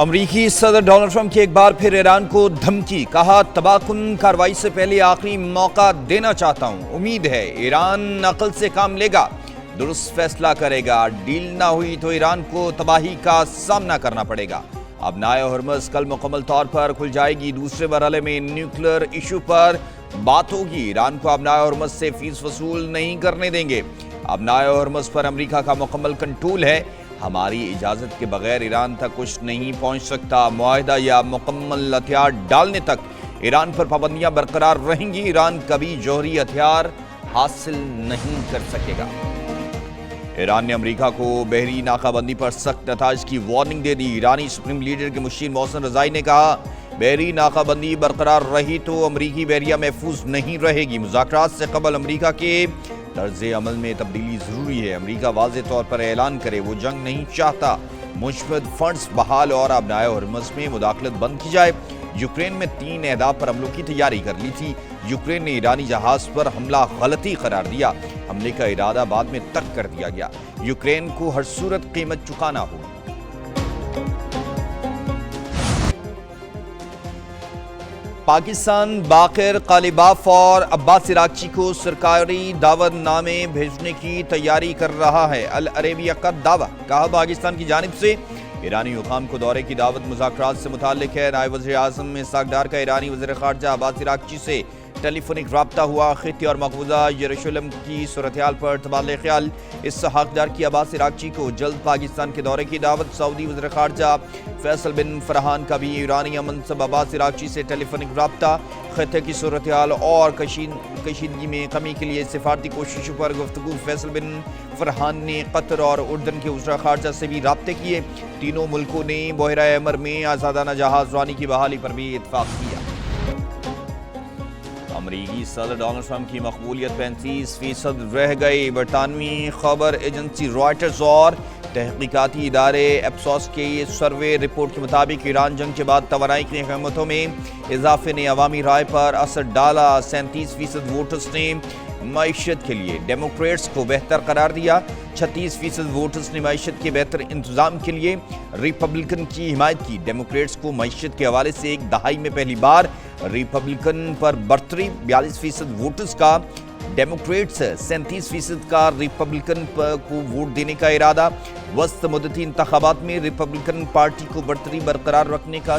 امریکی صدر Donald Trump کی ایک بار پھر ایران کو دھمکی، کہا تباہ کن کارروائی سے پہلے آخری موقع دینا چاہتا ہوں، امید ہے ایران عقل سے کام لے گا، درست فیصلہ کرے گا، ڈیل نہ ہوئی تو ایران کو تباہی کا سامنا کرنا پڑے گا۔ ابنائے ہرمز کل مکمل طور پر کھل جائے گی، دوسرے مرحلے میں نیوکلیر ایشو پر بات ہوگی، ایران کو ابنائے ہرمز سے فیس وصول نہیں کرنے دیں گے، ابنائے ہرمز پر امریکہ کا مکمل کنٹرول ہے، ہماری اجازت کے بغیر ایران تک کچھ نہیں پہنچ سکتا، معاہدہ یا مکمل ہتھیار ڈالنے تک ایران پر پابندیاں برقرار رہیں گی، ایران کبھی جوہری ہتھیار حاصل نہیں کر سکے گا۔ ایران نے امریکہ کو بحری ناکہ بندی پر سخت نتائج کی وارننگ دے دی، ایرانی سپریم لیڈر کے مشیر محسن رضائی نے کہا بحری ناکہ بندی برقرار رہی تو امریکی بحریہ محفوظ نہیں رہے گی، مذاکرات سے قبل امریکہ کے طرز عمل میں تبدیلی ضروری ہے، امریکہ واضح طور پر اعلان کرے وہ جنگ نہیں چاہتا، مثبت فنڈز بحال اور ابنائے ہرمز میں مداخلت بند کی جائے۔ یوکرین میں 3 اہداف پر حملوں کی تیاری کر لی تھی، یوکرین نے ایرانی جہاز پر حملہ غلطی قرار دیا، حملے کا ارادہ بعد میں ترک کر دیا گیا، یوکرین کو ہر صورت قیمت چکانا ہوگی۔ پاکستان باقر قالیباف اور عباس عراقچی کو سرکاری دعوت نامے بھیجنے کی تیاری کر رہا ہے، العربیہ کا دعویٰ، کہا پاکستان کی جانب سے ایرانی حکام کو دورے کی دعوت مذاکرات سے متعلق ہے، نائب وزیر اعظم اسحاق ڈار کا ایرانی وزیر خارجہ عباس عراقچی سے ٹیلی فونک رابطہ ہوا، خطے اور مقبوضہ یروشلم کی صورتحال پر تبادلہ خیال، اسحاق ڈار کی عباس عراقچی کو جلد پاکستان کے دورے کی دعوت، سعودی وزیر خارجہ فیصل بن فرحان کا بھی ایرانی منصب عباس عراقچی سے ٹیلی فونک رابطہ، خطے کی صورتحال اور کشیدگی میں کمی کے لیے سفارتی کوششوں پر گفتگو، فیصل بن فرحان نے قطر اور اردن کے وزراء خارجہ سے بھی رابطے کیے، تینوں ملکوں نے بحیرہ احمر میں آزادانہ جہاز رانی کی بحالی پر بھی اتفاق کیا۔ امریکی صدر ڈونلڈ ٹرمپ کی مقبولیت 35% رہ گئی، برطانوی خبر ایجنسی رائٹرز اور تحقیقاتی ادارے ایپسوس کے سروے رپورٹ کے مطابق ایران جنگ کے بعد توانائی کی قیمتوں میں اضافے نے عوامی رائے پر اثر ڈالا، 37% ووٹرز نے معیشت کے لیے ڈیموکریٹس کو بہتر قرار دیا، 36% ووٹرز نے معیشت کے بہتر انتظام کے لیے ریپبلکن کی حمایت کی، ڈیموکریٹس کو معیشت کے حوالے سے ایک دہائی میں پہلی بار ریپبلکن پر برتری، 42% ووٹرز کا ڈیموکریٹس، 37% کا ریپبلکن کو ووٹ دینے کا ارادہ، وسط مدتی انتخابات میں ریپبلکن پارٹی کو برتری برقرار رکھنے کا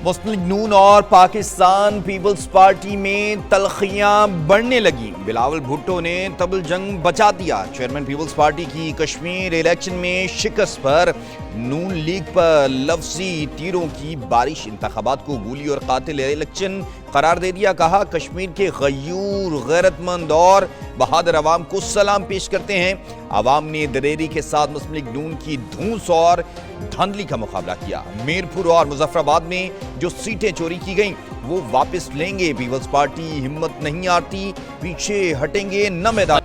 مسلم لیگ نون اور پاکستان پیپلز پارٹی میں تلخیاں بڑھنے لگیں، بلاول بھٹو نے تبل جنگ بچا دیا، چیئرمین پیپلز پارٹی کی کشمیر الیکشن میں شکست پر نون لیگ پر لفظی تیروں کی بارش، انتخابات کو گولی اور قاتل الیکشن قرار دے دیا، کہا کشمیر کے غیور غیرت مند اور بہادر عوام کو سلام پیش کرتے ہیں، عوام نے دلیری کے ساتھ مسلم لیگ نون کی دھونس اور دھاندلی کا مقابلہ کیا، میرپور اور مظفر آباد میں جو سیٹیں چوری کی گئیں وہ واپس لیں گے، پیپلز پارٹی ہمت نہیں آتی، پیچھے ہٹیں گے نہ میدان۔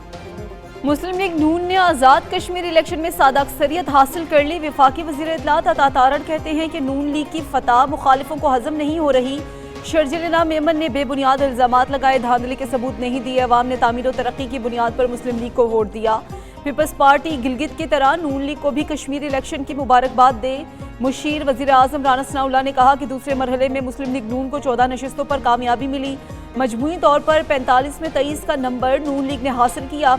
مسلم لیگ نون نے آزاد کشمیر الیکشن میں سادہ اکثریت حاصل کر لی، وفاقی وزیر اطلاعات عطا تارڑ کہتے ہیں کہ نون لیگ کی فتح مخالفوں کو ہضم نہیں ہو رہی، شرجیل میمن نے بے بنیاد الزامات لگائے، دھاندلی کے ثبوت نہیں دیے، عوام نے تعمیر و ترقی کی بنیاد پر مسلم لیگ کو ووٹ دیا، پیپلز پارٹی گلگت کی طرح نون لیگ کو بھی کشمیر الیکشن کی مبارکباد دے، مشیر وزیر اعظم رانا ثناء اللہ نے کہا کہ دوسرے مرحلے میں مسلم لیگ نون کو 14 نشستوں پر کامیابی ملی، مجموعی طور پر 45 میں 23 کا نمبر نون لیگ نے حاصل کیا،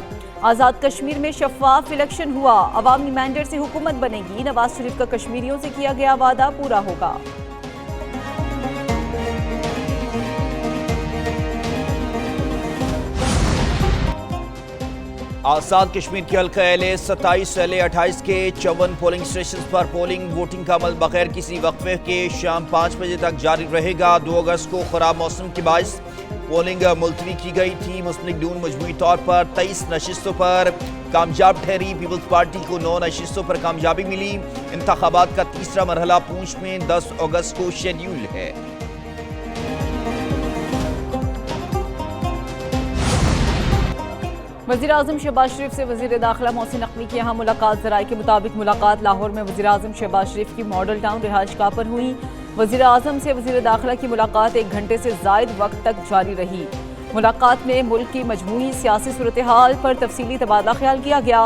آزاد کشمیر میں شفاف الیکشن ہوا، عوامی مینڈیٹ سے حکومت بنے گی، نواز شریف کا کشمیریوں سے کیا گیا وعدہ پورا ہوگا۔ آزاد کشمیر کے حلقہ اہل 27 اہل 28 کے 54 پولنگ اسٹیشنز پر پولنگ ووٹنگ کا عمل بغیر کسی وقفے کے شام 5 بجے تک جاری رہے گا، 2 اگست کو خراب موسم کے باعث پولنگ ملتوی کی گئی تھی، مسلم لیگ نون مجموعی طور پر 23 نشستوں پر کامیاب ٹھہری، پیپلز پارٹی کو 9 نشستوں پر کامیابی ملی، انتخابات کا تیسرا مرحلہ پونچھ میں 10 اگست کو شیڈیول ہے۔ وزیر اعظم شہباز شریف سے وزیر داخلہ محسن نقوی کی یہاں ملاقات، ذرائع کے مطابق ملاقات لاہور میں وزیر اعظم شہباز شریف کی ماڈل ٹاؤن رہائش گاہ پر ہوئی، وزیر اعظم سے وزیر داخلہ کی ملاقات 1 گھنٹے سے زائد وقت تک جاری رہی، ملاقات میں ملک کی مجموعی سیاسی صورتحال پر تفصیلی تبادلہ خیال کیا گیا،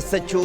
SHO